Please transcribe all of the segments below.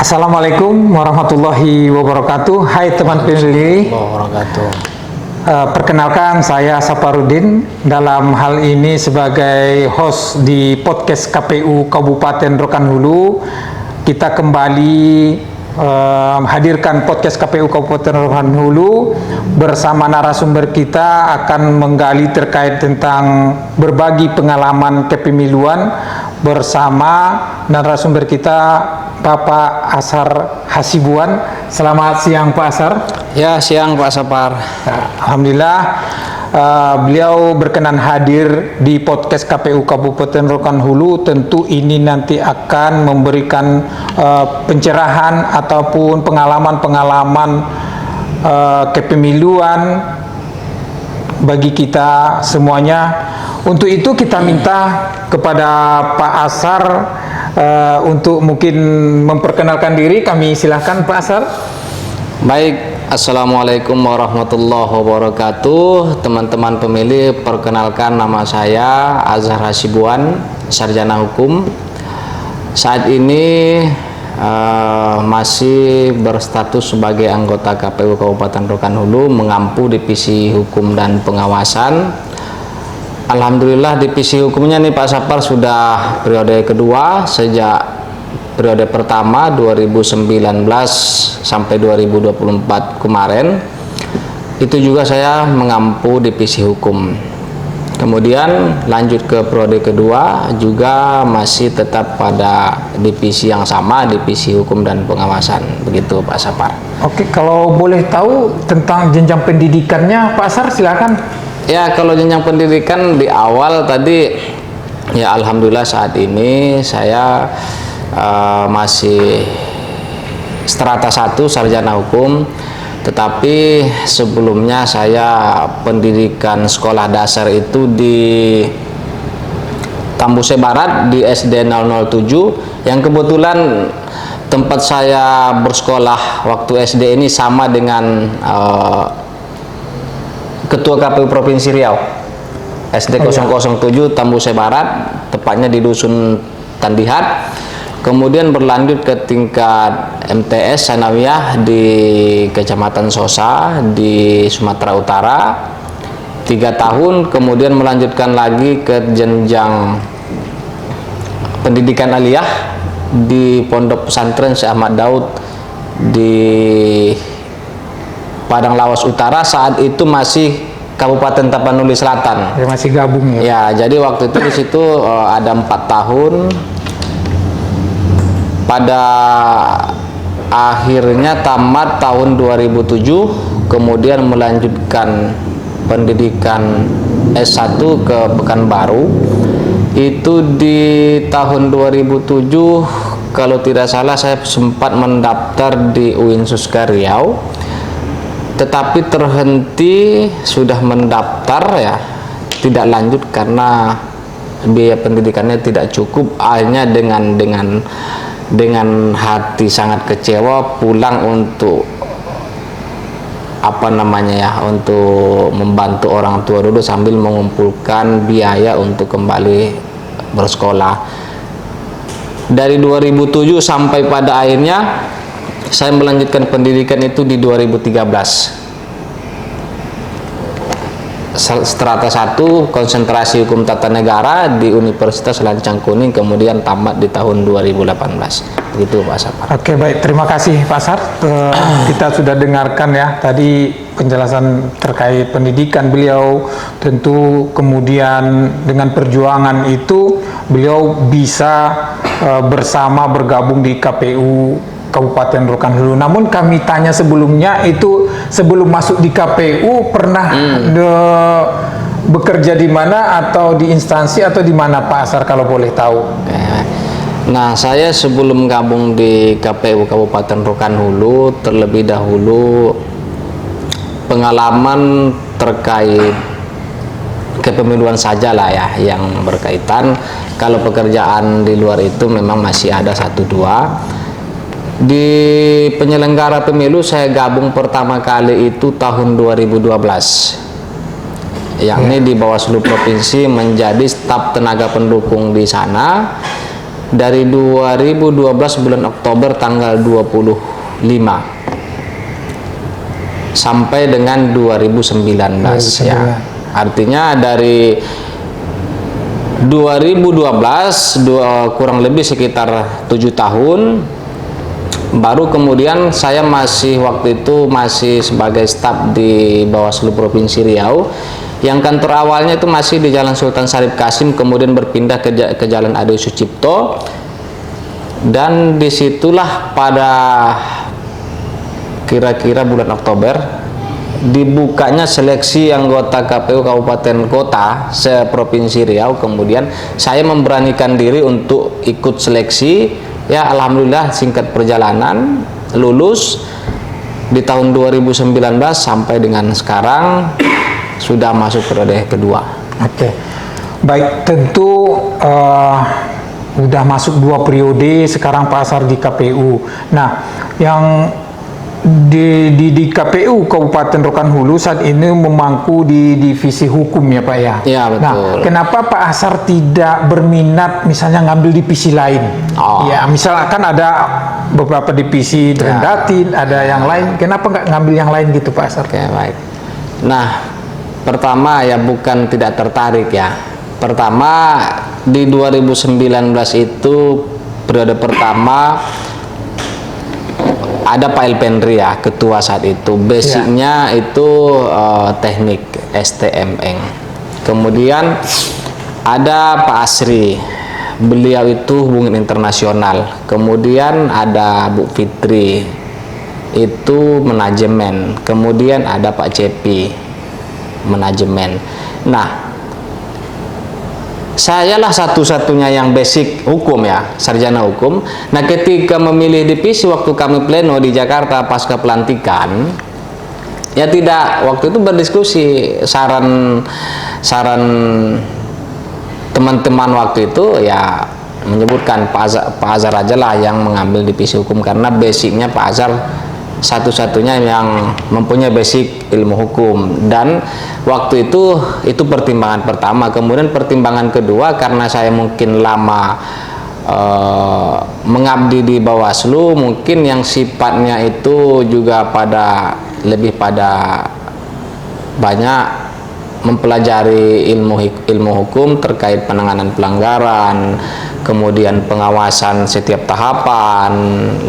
Assalamualaikum warahmatullahi wabarakatuh. Hai teman pemilih. Perkenalkan saya Saparudin dalam hal ini sebagai host di podcast KPU Kabupaten Rokan Hulu. Kita kembali hadirkan podcast KPU Kabupaten Rokan Hulu bersama narasumber kita akan menggali terkait tentang berbagi pengalaman kepemiluan bersama narasumber kita Bapak Ashar Hasibuan. Selamat siang Pak Ashar. Ya, siang Pak Sapar. Alhamdulillah beliau berkenan hadir di podcast KPU Kabupaten Rokan Hulu. Tentu ini nanti akan memberikan pencerahan ataupun pengalaman-pengalaman kepemiluan bagi kita semuanya. Untuk itu kita minta kepada Pak Ashar untuk mungkin memperkenalkan diri. Kami silahkan Pak Ashar. Baik, Assalamualaikum warahmatullahi wabarakatuh. Teman-teman pemilih, perkenalkan nama saya Ashar Hasibuan, sarjana hukum. Saat ini masih berstatus sebagai anggota KPU Kabupaten Rokan Hulu, mengampu divisi hukum dan pengawasan. Alhamdulillah divisi hukumnya nih Pak Sapar sudah periode kedua. Sejak periode pertama 2019 sampai 2024 kemarin itu juga saya mengampu divisi hukum. Kemudian lanjut ke periode kedua juga masih tetap pada divisi yang sama, divisi hukum dan pengawasan. Begitu Pak Sapar. Oke, kalau boleh tahu tentang jenjang pendidikannya Pak Ashar, silakan. Ya, kalau jenjang pendidikan di awal tadi ya alhamdulillah saat ini saya masih strata 1 sarjana hukum, tetapi sebelumnya saya pendidikan sekolah dasar itu di Tambuse Barat di SD 007 yang kebetulan tempat saya bersekolah waktu SD ini sama dengan Ketua KPU Provinsi Riau, SD 007 Tambuse Barat, tepatnya di Dusun Tandihat. Kemudian berlanjut ke tingkat MTS Sanawiyah di Kecamatan Sosa di Sumatera Utara 3 tahun, kemudian melanjutkan lagi ke jenjang pendidikan aliyah di Pondok Pesantren Syekh Ahmad Daud di Padang Lawas Utara. Saat itu masih Kabupaten Tapanuli Selatan. Ya, masih gabung ya. Ya, jadi waktu itu di situ ada 4 tahun. Pada akhirnya tamat tahun 2007, kemudian melanjutkan pendidikan S1 ke Pekanbaru. Itu di tahun 2007 kalau tidak salah saya sempat mendaftar di UIN Suska Riau, tetapi terhenti sudah mendaftar ya, tidak lanjut karena biaya pendidikannya tidak cukup. Akhirnya dengan hati sangat kecewa pulang untuk untuk membantu orang tua dulu sambil mengumpulkan biaya untuk kembali bersekolah. Dari 2007 sampai pada akhirnya saya melanjutkan pendidikan itu di 2013. Strata 1 konsentrasi hukum tata negara di Universitas Lancang Kuning, kemudian tamat di tahun 2018. Begitu Pak Sapar. Oke, baik, terima kasih Pak Ashar. Kita sudah dengarkan ya tadi penjelasan terkait pendidikan beliau. Tentu kemudian dengan perjuangan itu beliau bisa bersama bergabung di KPU Kabupaten Rokan Hulu. Namun kami tanya sebelumnya, itu sebelum masuk di KPU pernah bekerja di mana atau di instansi atau di mana Pak Ashar kalau boleh tahu? Nah, saya sebelum gabung di KPU Kabupaten Rokan Hulu, terlebih dahulu pengalaman terkait kepemiluan saja lah ya yang berkaitan. Kalau pekerjaan di luar itu memang masih ada 1-2. Di penyelenggara pemilu saya gabung pertama kali itu tahun 2012, yakni di Bawaslu Provinsi menjadi staf tenaga pendukung di sana. dari 2012 bulan Oktober tanggal 25 sampai dengan 2019 ya. Artinya dari 2012 kurang lebih sekitar 7 tahun, baru kemudian saya waktu itu masih sebagai staf di Bawaslu Provinsi Riau, yang kantor awalnya itu masih di Jalan Sultan Syarif Kasim, kemudian berpindah ke Jalan Ade Sucipto, dan disitulah pada kira-kira bulan Oktober dibukanya seleksi anggota KPU Kabupaten Kota se-Provinsi Riau. Kemudian saya memberanikan diri untuk ikut seleksi, ya alhamdulillah singkat perjalanan lulus di tahun 2019 sampai dengan sekarang sudah masuk periode kedua. Oke, baik, tentu udah masuk 2 periode sekarang Pak Asar di KPU. Nah, yang di KPU Kabupaten Rokan Hulu saat ini memangku di divisi hukum ya Pak ya? Iya betul. Nah, kenapa Pak Asar tidak berminat misalnya ngambil divisi lain? Ya, misalkan ada beberapa divisi Rendatin, ada yang lain, kenapa nggak ngambil yang lain gitu Pak Asar? Oke, baik. Nah, pertama ya bukan tidak tertarik ya. Pertama di 2019 itu periode pertama ada Pak Elpendri ya, ketua saat itu. Basicnya itu teknik STMN. Kemudian ada Pak Asri, beliau itu hubungan internasional. Kemudian ada Bu Fitri, itu manajemen. Kemudian ada Pak Cepi, manajemen. Nah, sayalah satu-satunya yang basic hukum ya, sarjana hukum. Nah, ketika memilih divisi waktu kami pleno di Jakarta pasca pelantikan, ya tidak, waktu itu berdiskusi, saran teman-teman waktu itu ya menyebutkan Pak Azhar aja lah yang mengambil divisi hukum, karena basicnya Pak Azhar satu-satunya yang mempunyai basic ilmu hukum. Dan waktu itu pertimbangan pertama. Kemudian pertimbangan kedua, karena saya mungkin lama mengabdi di Bawaslu, mungkin yang sifatnya itu juga lebih pada banyak mempelajari ilmu hukum terkait penanganan pelanggaran, kemudian pengawasan setiap tahapan.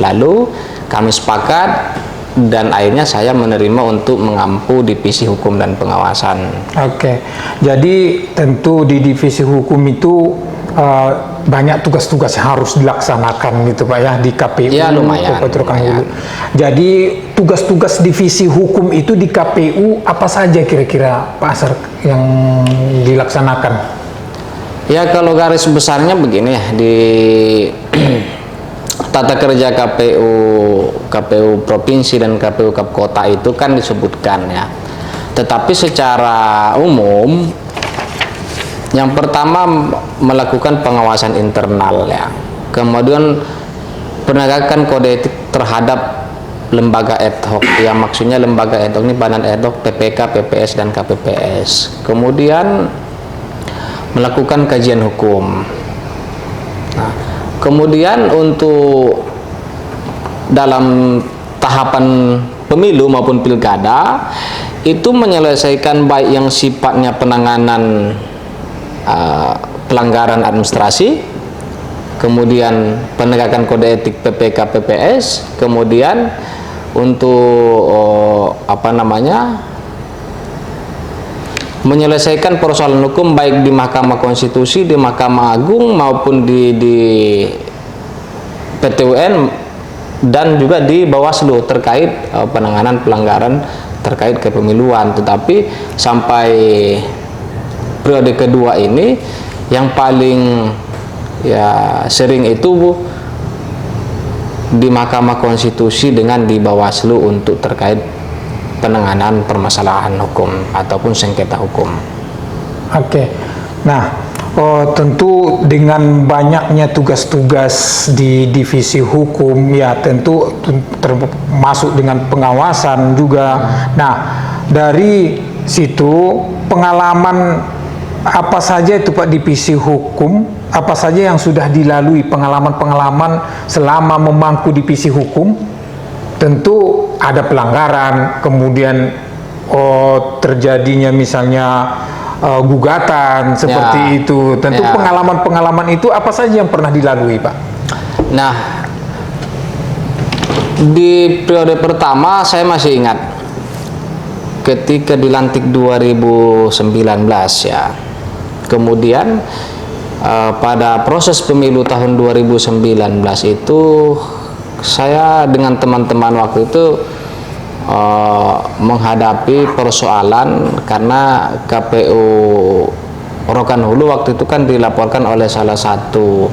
Lalu kami sepakat dan akhirnya saya menerima untuk mengampu divisi hukum dan pengawasan. Oke, jadi tentu di divisi hukum itu banyak tugas-tugas yang harus dilaksanakan gitu Pak ya di KPU. Ya lumayan. Jadi tugas-tugas divisi hukum itu di KPU apa saja kira-kira Pak Asar yang dilaksanakan? Ya kalau garis besarnya begini ya, di tata kerja KPU provinsi dan KPU Kota itu kan disebutkan ya. Tetapi secara umum, yang pertama melakukan pengawasan internal ya. Kemudian penegakan kode etik terhadap lembaga ad hoc. Ya maksudnya lembaga ad hoc ini badan ad hoc PPK, PPS dan KPPS. Kemudian melakukan kajian hukum. Nah, kemudian untuk dalam tahapan pemilu maupun pilkada itu menyelesaikan baik yang sifatnya penanganan pelanggaran administrasi, kemudian penegakan kode etik PPK PPS, kemudian untuk menyelesaikan persoalan hukum baik di Mahkamah Konstitusi, di Mahkamah Agung maupun di PT UN dan juga di Bawaslu terkait penanganan pelanggaran terkait kepemiluan. Tetapi sampai periode kedua ini yang paling ya sering itu di Mahkamah Konstitusi dengan di Bawaslu untuk terkait penanganan permasalahan hukum ataupun sengketa hukum. Oke. Nah, tentu dengan banyaknya tugas-tugas di divisi hukum ya tentu termasuk dengan pengawasan juga. Nah, dari situ pengalaman apa saja itu Pak divisi hukum apa saja yang sudah dilalui, pengalaman-pengalaman selama memangku divisi hukum. Tentu ada pelanggaran, kemudian terjadinya misalnya gugatan seperti itu. Tentu pengalaman-pengalaman itu apa saja yang pernah dilalui, Pak? Nah, di periode pertama saya masih ingat ketika dilantik 2019 ya. Kemudian pada proses pemilu tahun 2019 itu saya dengan teman-teman waktu itu menghadapi persoalan karena KPU Rokan Hulu waktu itu kan dilaporkan oleh salah satu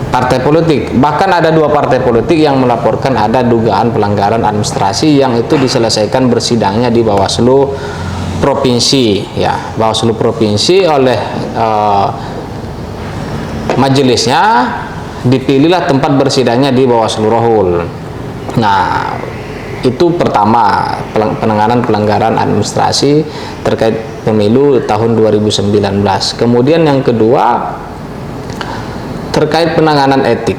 partai politik, bahkan ada 2 partai politik yang melaporkan ada dugaan pelanggaran administrasi yang itu diselesaikan bersidangnya di Bawaslu Provinsi ya. Bawaslu Provinsi oleh majelisnya dipilihlah tempat bersidangnya di Bawaslu Rohul. Nah, itu pertama, penanganan pelanggaran administrasi terkait pemilu tahun 2019. Kemudian yang kedua terkait penanganan etik.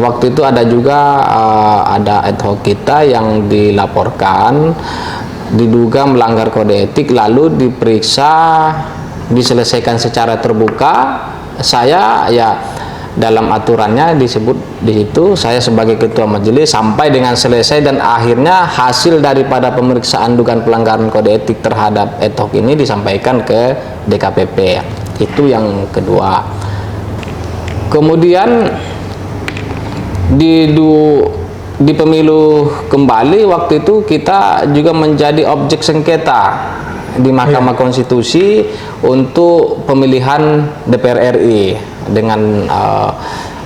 Waktu itu ada juga ada ad hoc kita yang dilaporkan diduga melanggar kode etik, lalu diperiksa, diselesaikan secara terbuka. Saya ya dalam aturannya disebut di situ saya sebagai ketua majelis sampai dengan selesai, dan akhirnya hasil daripada pemeriksaan dugaan pelanggaran kode etik terhadap ad hoc ini disampaikan ke DKPP. Itu yang kedua. Kemudian di pemilu kembali waktu itu kita juga menjadi objek sengketa di Mahkamah Konstitusi untuk pemilihan DPR RI dengan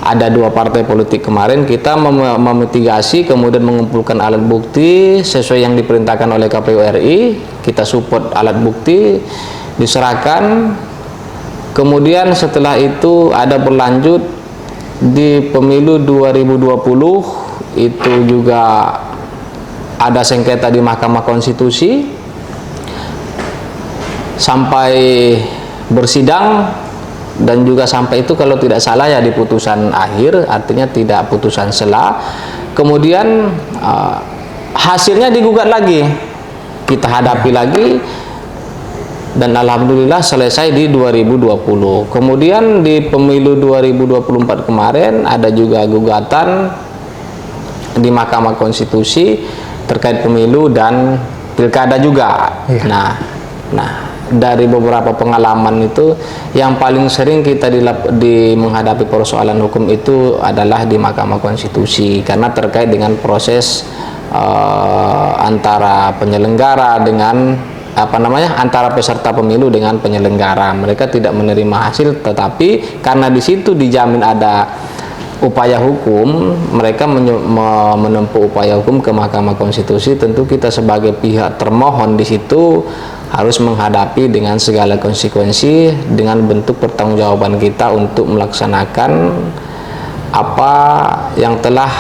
ada 2 partai politik. Kemarin kita memitigasi, kemudian mengumpulkan alat bukti sesuai yang diperintahkan oleh KPU RI. Kita support alat bukti, diserahkan. Kemudian setelah itu ada berlanjut di pemilu 2020, itu juga ada sengketa di Mahkamah Konstitusi sampai bersidang, dan juga sampai itu kalau tidak salah ya di putusan akhir, artinya tidak putusan sela. Kemudian hasilnya digugat lagi, kita hadapi lagi, dan alhamdulillah selesai di 2020. Kemudian di pemilu 2024 kemarin ada juga gugatan di Mahkamah Konstitusi terkait pemilu dan pilkada juga. Nah, dari beberapa pengalaman itu yang paling sering kita menghadapi persoalan hukum itu adalah di Mahkamah Konstitusi, karena terkait dengan proses antara penyelenggara dengan antara peserta pemilu dengan penyelenggara. Mereka tidak menerima hasil, tetapi karena di situ dijamin ada upaya hukum, mereka menempuh upaya hukum ke Mahkamah Konstitusi. Tentu kita sebagai pihak termohon di situ harus menghadapi dengan segala konsekuensi, dengan bentuk pertanggungjawaban kita untuk melaksanakan apa yang telah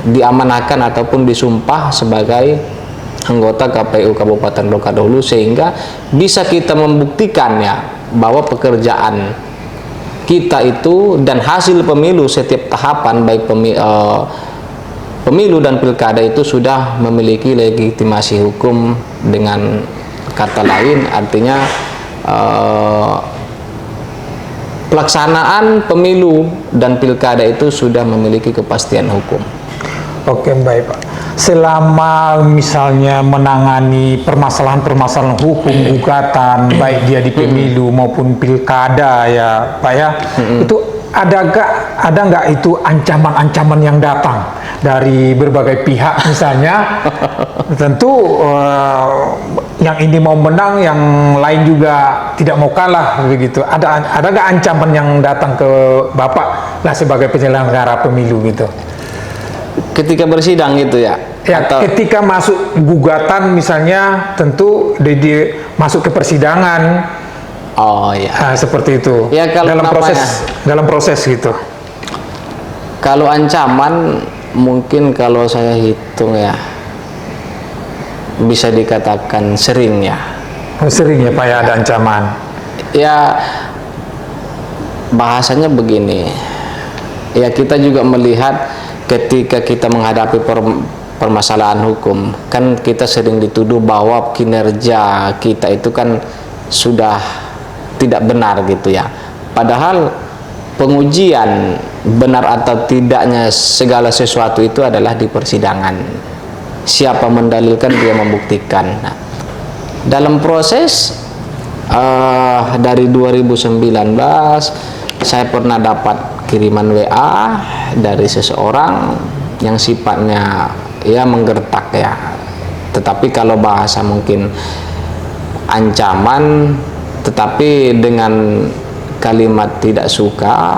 diamanahkan ataupun disumpah sebagai anggota KPU Kabupaten Rokan Hulu, sehingga bisa kita membuktikan ya bahwa pekerjaan kita itu dan hasil pemilu setiap tahapan baik pemilu dan pilkada itu sudah memiliki legitimasi hukum. Dengan kata lain artinya pelaksanaan pemilu dan pilkada itu sudah memiliki kepastian hukum. Oke, baik Pak. Selama misalnya menangani permasalahan-permasalahan hukum, gugatan, baik dia di pemilu maupun pilkada ya Pak ya, itu ada nggak itu ancaman-ancaman yang datang dari berbagai pihak misalnya? Tentu yang ini mau menang, yang lain juga tidak mau kalah begitu. Ada nggak ancaman yang datang ke Bapak lah sebagai penyelenggara pemilu gitu? Ketika bersidang gitu ya? Ya, atau ketika masuk gugatan misalnya, tentu masuk ke persidangan. Oh ya. Seperti itu. Ya, kalau dalam proses gitu. Kalau ancaman mungkin kalau saya hitung ya bisa dikatakan sering ya. Sering ya Pak ya ada ancaman. Ya, bahasanya begini, ya kita juga melihat ketika kita menghadapi permasalahan hukum, kan kita sering dituduh bahwa kinerja kita itu kan sudah tidak benar gitu ya. Padahal pengujian benar atau tidaknya segala sesuatu itu adalah di persidangan. Siapa mendalilkan, dia membuktikan. Nah, dalam proses dari 2019 saya pernah dapat kiriman WA dari seseorang yang sifatnya ya menggertak ya, tetapi kalau bahasa mungkin ancaman, tetapi dengan kalimat tidak suka,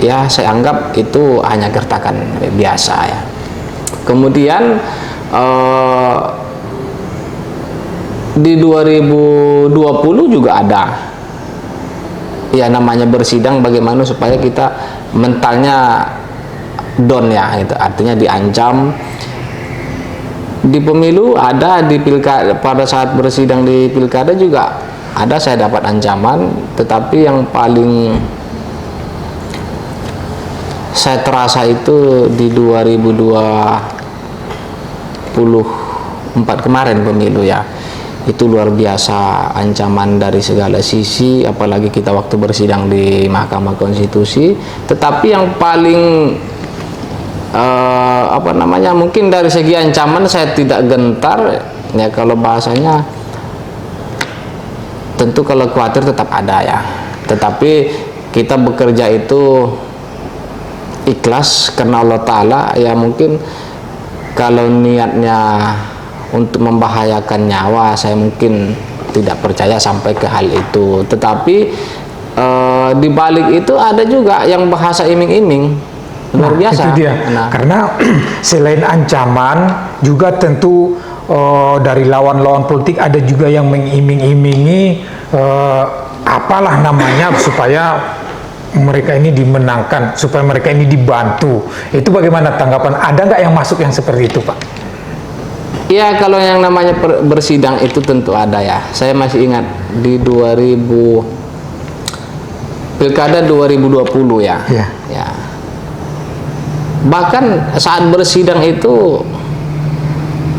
ya saya anggap itu hanya gertakan biasa ya. Kemudian di 2020 juga ada ya namanya bersidang, bagaimana supaya kita mentalnya down ya, gitu. Artinya diancam. Di pemilu ada, di pilkada, pada saat bersidang di pilkada juga ada saya dapat ancaman, tetapi yang paling saya terasa itu di 2024 kemarin pemilu ya. Itu luar biasa ancaman dari segala sisi, apalagi kita waktu bersidang di Mahkamah Konstitusi. Tetapi yang paling mungkin dari segi ancaman saya tidak gentar ya, kalau bahasanya tentu kalau khawatir tetap ada ya, tetapi kita bekerja itu ikhlas karena Allah Ta'ala ya. Mungkin kalau niatnya untuk membahayakan nyawa, saya mungkin tidak percaya sampai ke hal itu. Tetapi di balik itu ada juga yang bahasa iming-iming luar biasa. Itu dia. Karena selain ancaman juga tentu dari lawan-lawan politik ada juga yang mengiming-imingi apalah namanya supaya mereka ini dimenangkan, supaya mereka ini dibantu. Itu bagaimana tanggapan? Ada nggak yang masuk yang seperti itu, Pak? Ya, kalau yang namanya bersidang itu tentu ada ya. Saya masih ingat di Pilkada 2020 ya. Ya. Ya. Bahkan saat bersidang itu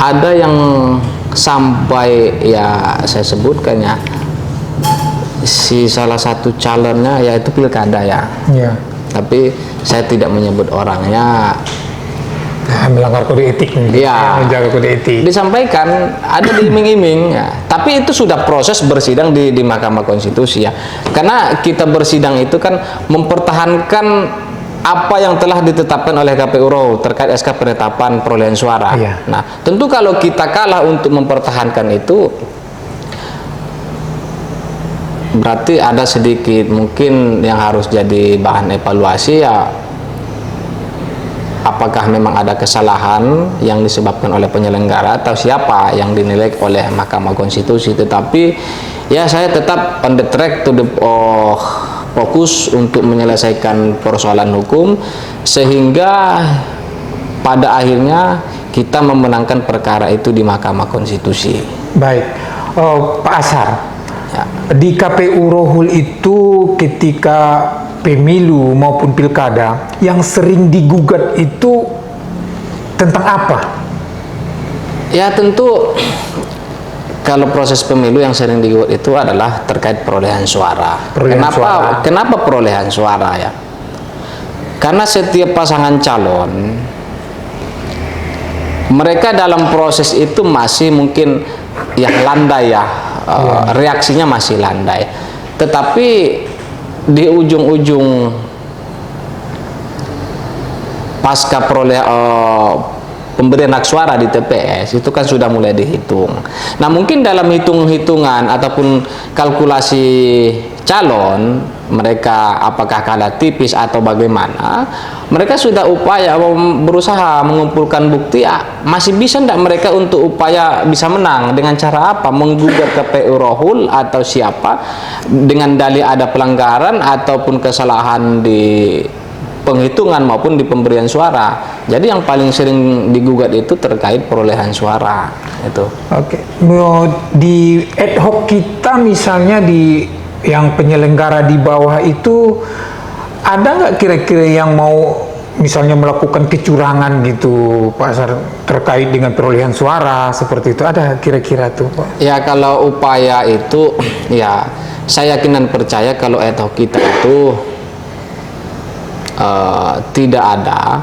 ada yang sampai ya saya sebutkan ya, si salah satu calonnya yaitu pilkada ya. Ya. Tapi saya tidak menyebut orangnya. Melanggar kode etik, ya, menjaga kode etik. Disampaikan ada diiming-iming ya. Tapi itu sudah proses bersidang di Mahkamah Konstitusi ya. Karena kita bersidang itu kan mempertahankan apa yang telah ditetapkan oleh KPU ROU terkait SK penetapan perolehan suara. Iya. Nah, tentu kalau kita kalah untuk mempertahankan itu, berarti ada sedikit mungkin yang harus jadi bahan evaluasi ya. Apakah memang ada kesalahan yang disebabkan oleh penyelenggara atau siapa yang dinilai oleh Mahkamah Konstitusi. Tetapi ya saya tetap on the track to the fokus untuk menyelesaikan persoalan hukum, sehingga pada akhirnya kita memenangkan perkara itu di Mahkamah Konstitusi. Baik, Pak Ashar, ya. Di KPU Rohul itu ketika pemilu maupun pilkada yang sering digugat itu tentang apa? Ya tentu kalau proses pemilu yang sering digugat itu adalah terkait perolehan suara. Kenapa perolehan suara ya? Karena setiap pasangan calon mereka dalam proses itu masih mungkin yang landai ya, reaksinya masih landai. Tetapi di ujung-ujung pasca pemberian hak suara di TPS itu kan sudah mulai dihitung. Nah, mungkin dalam hitung-hitungan ataupun kalkulasi calon mereka apakah kalah tipis atau bagaimana, mereka sudah upaya berusaha mengumpulkan bukti. Masih bisa tidak mereka untuk upaya bisa menang dengan cara apa? Menggugat KPU Rohul atau siapa dengan dalih ada pelanggaran ataupun kesalahan di penghitungan maupun di pemberian suara. Jadi yang paling sering digugat itu terkait perolehan suara itu. Oke. Di ad hoc kita misalnya di yang penyelenggara di bawah itu ada nggak kira-kira yang mau misalnya melakukan kecurangan gitu Pak Asar terkait dengan perolehan suara seperti itu, ada kira-kira tuh Pak? Ya, kalau upaya itu ya saya yakin dan percaya kalau ad hoc kita itu tidak ada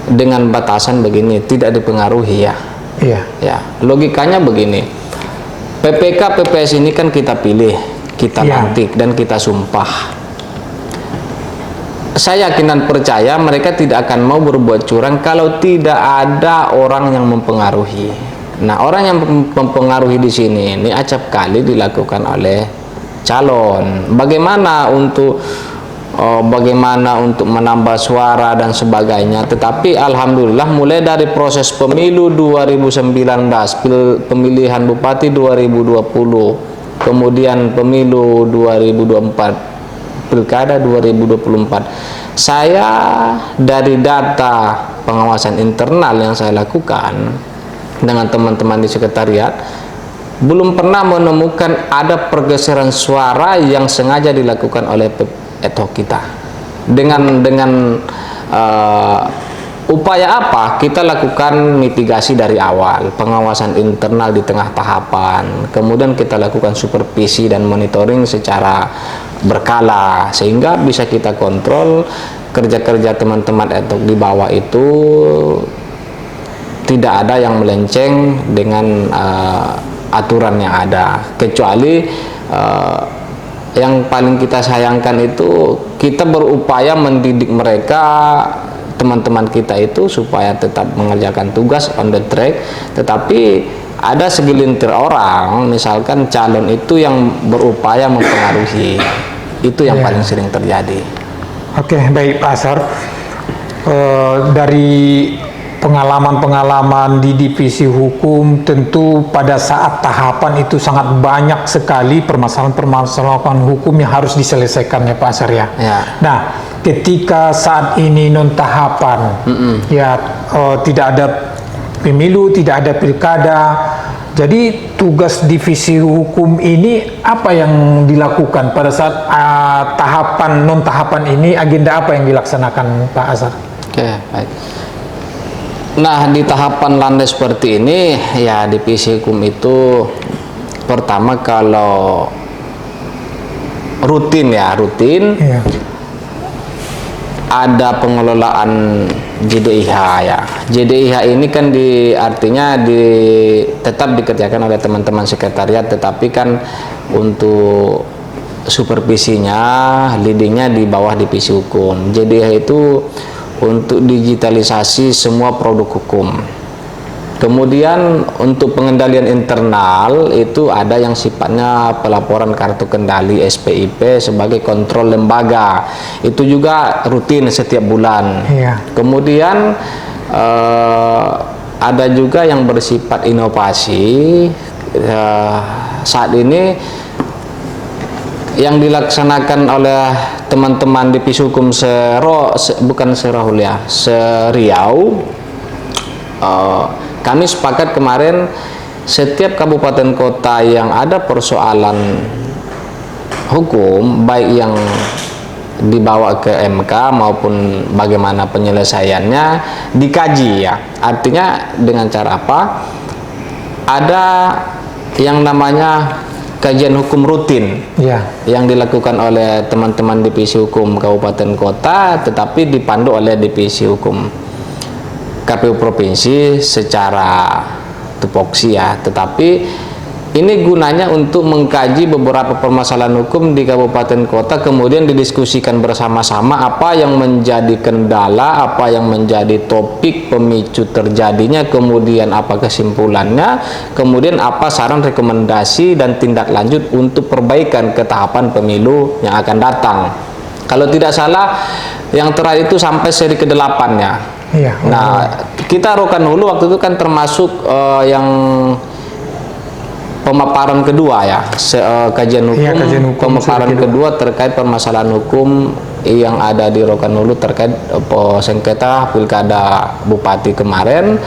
dengan batasan begini, tidak dipengaruhi ya. Iya. Ya, logikanya begini. PPK PPS ini kan kita pilih, kita Iya. lantik dan kita sumpah. Saya yakin dan percaya mereka tidak akan mau berbuat curang kalau tidak ada orang yang mempengaruhi. Nah, orang yang mempengaruhi di sini ini acap kali dilakukan oleh calon. Bagaimana untuk menambah suara dan sebagainya. Tetapi alhamdulillah mulai dari proses pemilu 2019, pemilihan bupati 2020, kemudian pemilu 2024, pilkada 2024, saya dari data pengawasan internal yang saya lakukan dengan teman-teman di sekretariat belum pernah menemukan ada pergeseran suara yang sengaja dilakukan oleh ad hoc kita. Dengan upaya apa? Kita lakukan mitigasi dari awal, pengawasan internal di tengah tahapan, kemudian kita lakukan supervisi dan monitoring secara berkala sehingga bisa kita kontrol kerja-kerja teman-teman ad hoc di bawah itu tidak ada yang melenceng dengan aturan yang ada, kecuali yang paling kita sayangkan itu kita berupaya mendidik mereka, teman-teman kita itu supaya tetap mengerjakan tugas on the track, tetapi ada segelintir orang misalkan calon itu yang berupaya mempengaruhi. Itu yang paling sering terjadi. Oke, baik Pak Asar. Dari pengalaman-pengalaman di divisi hukum, tentu pada saat tahapan itu sangat banyak sekali permasalahan-permasalahan hukum yang harus diselesaikan ya Pak Asar ya. Nah, ketika saat ini non tahapan, tidak ada pemilu, tidak ada pilkada, jadi tugas divisi hukum ini apa yang dilakukan pada saat tahapan non tahapan ini, agenda apa yang dilaksanakan Pak Asar? Oke, baik. Nah, di tahapan landai seperti ini ya divisi hukum itu pertama kalau rutin ada pengelolaan JDIH ya. JDIH ini kan artinya tetap dikerjakan oleh teman-teman sekretariat, tetapi kan untuk supervisinya, leadingnya di bawah divisi hukum. JDIH itu untuk digitalisasi semua produk hukum. Kemudian untuk pengendalian internal itu ada yang sifatnya pelaporan kartu kendali SPIP sebagai kontrol lembaga. Itu juga rutin setiap bulan. Kemudian ada juga yang bersifat inovasi. Saat ini yang dilaksanakan oleh teman-teman divisi hukum Seriau, kami sepakat kemarin setiap kabupaten kota yang ada persoalan hukum, baik yang dibawa ke MK maupun bagaimana penyelesaiannya dikaji ya. Artinya dengan cara apa? Ada yang namanya kajian hukum rutin yang dilakukan oleh teman-teman divisi hukum kabupaten kota, tetapi dipandu oleh divisi hukum KPU provinsi secara tupoksi ya. Tetapi ini gunanya untuk mengkaji beberapa permasalahan hukum di kabupaten kota, kemudian didiskusikan bersama-sama apa yang menjadi kendala, apa yang menjadi topik pemicu terjadinya, kemudian apa kesimpulannya, kemudian apa saran, rekomendasi dan tindak lanjut untuk perbaikan ke tahapan pemilu yang akan datang. Kalau tidak salah yang terakhir itu sampai seri ke-8 ya. Nah, kita Rokan Hulu waktu itu kan termasuk yang pemaparan kedua ya, kajian hukum, pemaparan kedua terkait permasalahan hukum yang ada di Rokan Hulu terkait sengketa pilkada bupati kemarin.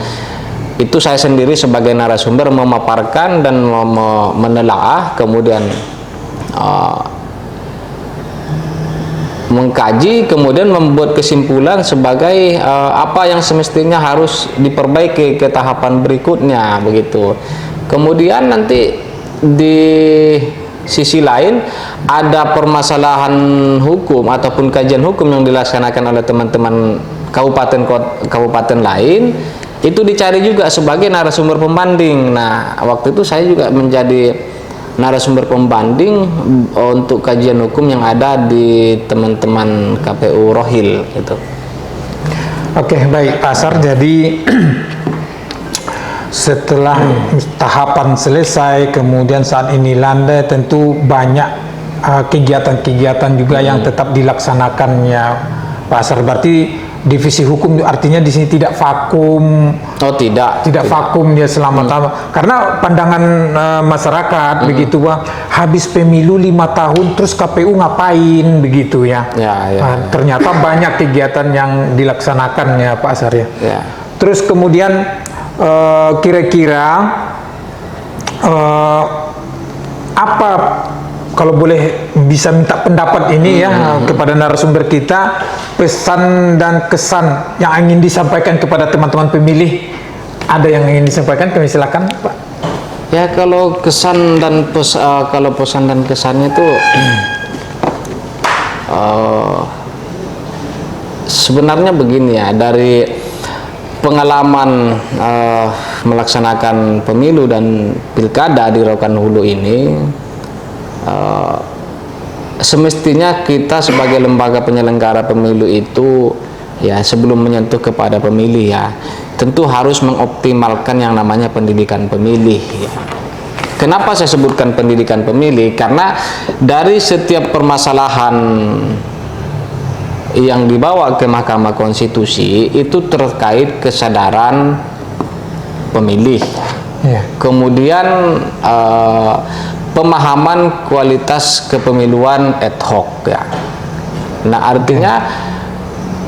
Itu saya sendiri sebagai narasumber memaparkan dan menelaah, kemudian uh, mengkaji kemudian membuat kesimpulan sebagai apa yang semestinya harus diperbaiki ke tahapan berikutnya begitu. Kemudian nanti di sisi lain ada permasalahan hukum ataupun kajian hukum yang dilaksanakan oleh teman-teman kabupaten lain, itu dicari juga sebagai narasumber pembanding. Nah, waktu itu saya juga menjadi narasumber pembanding untuk kajian hukum yang ada di teman-teman KPU Rohil gitu. Oke, baik Pak Asar. Jadi setelah tahapan selesai, kemudian saat ini landai, tentu banyak kegiatan-kegiatan juga yang tetap dilaksanakan ya Pak Asar. Berarti divisi hukum artinya di sini tidak vakum. Oh, tidak vakum dia selama tahun. Karena pandangan masyarakat begitu, wah, habis pemilu 5 tahun terus KPU ngapain begitu ya. Ternyata banyak kegiatan yang dilaksanakan ya Pak Asar ya. Terus kemudian kira-kira apa, kalau boleh bisa minta pendapat ini ya kepada narasumber kita, pesan dan kesan yang ingin disampaikan kepada teman-teman pemilih, ada yang ingin disampaikan, kami silakan Pak. Ya, kalau kesan dan kalau pesan dan kesannya itu sebenarnya begini ya, dari pengalaman melaksanakan pemilu dan pilkada di Rokan Hulu ini, semestinya kita sebagai lembaga penyelenggara pemilu itu ya, sebelum menyentuh kepada pemilih ya, tentu harus mengoptimalkan yang namanya pendidikan pemilih ya. Kenapa saya sebutkan pendidikan pemilih? Karena dari setiap permasalahan yang dibawa ke Mahkamah Konstitusi itu terkait kesadaran pemilih, kemudian pemahaman kualitas kepemiluan ad hoc ya. Nah, artinya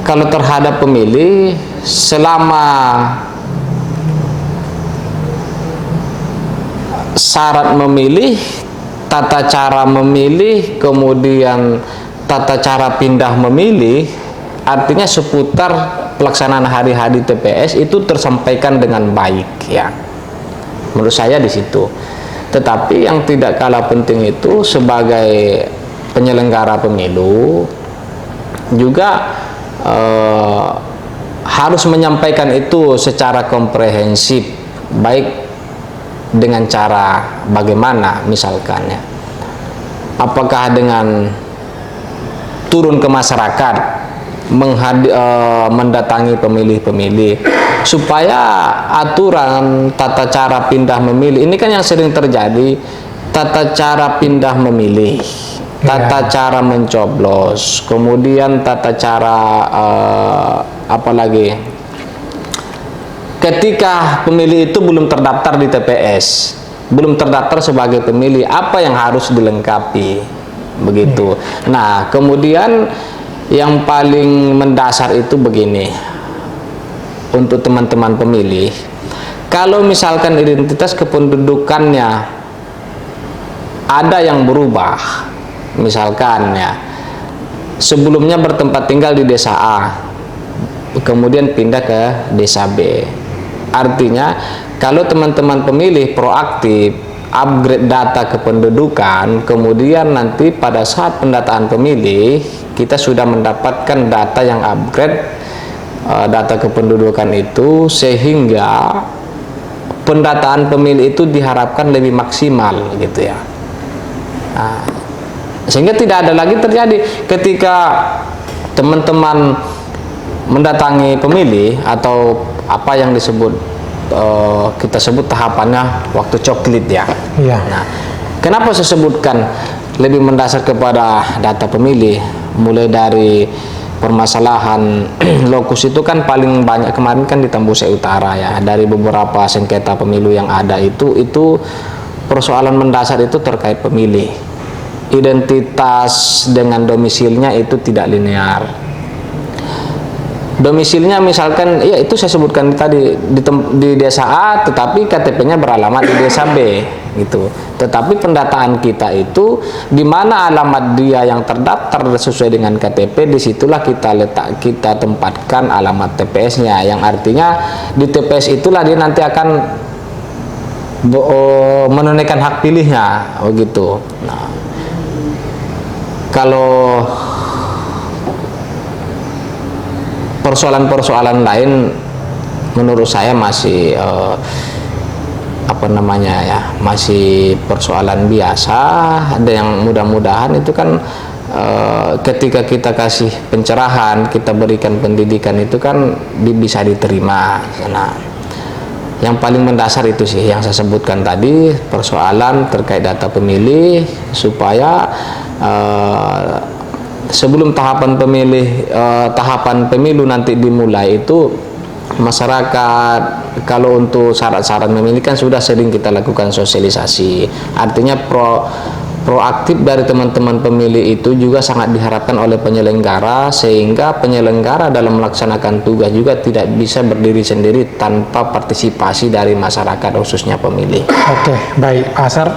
kalau terhadap pemilih, selama syarat memilih, tata cara memilih, kemudian tata cara pindah memilih, artinya seputar pelaksanaan hari-hari TPS itu tersampaikan dengan baik ya. Menurut saya di situ. Tetapi yang tidak kalah penting itu sebagai penyelenggara pemilu juga harus menyampaikan itu secara komprehensif, baik dengan cara bagaimana, misalkan ya, apakah dengan turun ke masyarakat, mendatangi pemilih-pemilih, supaya aturan tata cara pindah memilih ini kan yang sering terjadi, tata cara pindah memilih, tata cara mencoblos, kemudian tata cara apalagi ketika pemilih itu belum terdaftar di TPS, belum terdaftar sebagai pemilih, apa yang harus dilengkapi begitu. Nah, kemudian yang paling mendasar itu begini, untuk teman-teman pemilih, kalau misalkan identitas kependudukannya ada yang berubah, misalkan ya, sebelumnya bertempat tinggal di desa A, kemudian pindah ke desa B, artinya kalau teman-teman pemilih proaktif upgrade data kependudukan, kemudian nanti pada saat pendataan pemilih kita sudah mendapatkan data yang upgrade data kependudukan itu, sehingga pendataan pemilih itu diharapkan lebih maksimal gitu ya. Nah, sehingga tidak ada lagi terjadi ketika teman-teman mendatangi pemilih atau apa yang disebut kita sebut tahapannya waktu coklit ya. Nah, kenapa saya sebutkan lebih mendasar kepada data pemilih, mulai dari permasalahan lokus itu kan paling banyak kemarin kan di Tambusai Utara ya, dari beberapa sengketa pemilu yang ada itu persoalan mendasar itu terkait pemilih, identitas dengan domisilnya itu tidak linear. domisilinya misalkan ya itu saya sebutkan tadi di desa A tetapi KTP-nya beralamat di desa B gitu. Tetapi pendataan kita itu di mana alamat dia yang terdaftar sesuai dengan KTP, disitulah kita tempatkan alamat TPS-nya, yang artinya di TPS itulah dia nanti akan menunaikan hak pilihnya begitu. Nah, kalau persoalan-persoalan lain menurut saya masih masih persoalan biasa. Ada yang mudah-mudahan itu kan ketika kita kasih pencerahan, kita berikan pendidikan itu kan bisa diterima. Nah, yang paling mendasar itu sih yang saya sebutkan tadi, persoalan terkait data pemilih, supaya sebelum tahapan pemilu nanti dimulai itu masyarakat, kalau untuk syarat-syarat memilih kan sudah sering kita lakukan sosialisasi. Artinya proaktif dari teman-teman pemilih itu juga sangat diharapkan oleh penyelenggara, sehingga penyelenggara dalam melaksanakan tugas juga tidak bisa berdiri sendiri tanpa partisipasi dari masyarakat, khususnya pemilih. Oke, baik Pak Asar.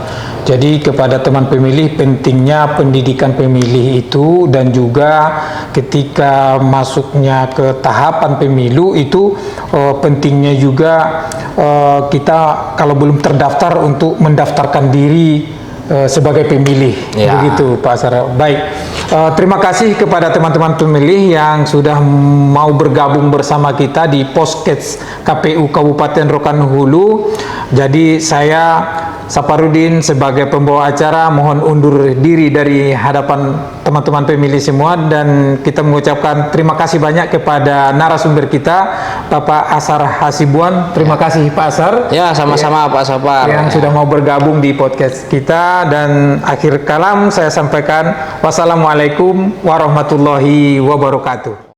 Jadi kepada teman pemilih, pentingnya pendidikan pemilih itu, dan juga ketika masuknya ke tahapan pemilu itu pentingnya juga kita kalau belum terdaftar untuk mendaftarkan diri sebagai pemilih, ya. Begitu Pak Asar. Baik, terima kasih kepada teman-teman pemilih yang sudah mau bergabung bersama kita di Podcast KPU Kabupaten Rokan Hulu. Jadi saya Saparudin sebagai pembawa acara mohon undur diri dari hadapan teman-teman pemilih semua, dan kita mengucapkan terima kasih banyak kepada narasumber kita Bapak Asar Hasibuan. Terima kasih Pak Asar. Ya, sama-sama Pak Sapar. Yang sudah mau bergabung di podcast kita, dan akhir kalam saya sampaikan wassalamualaikum warahmatullahi wabarakatuh.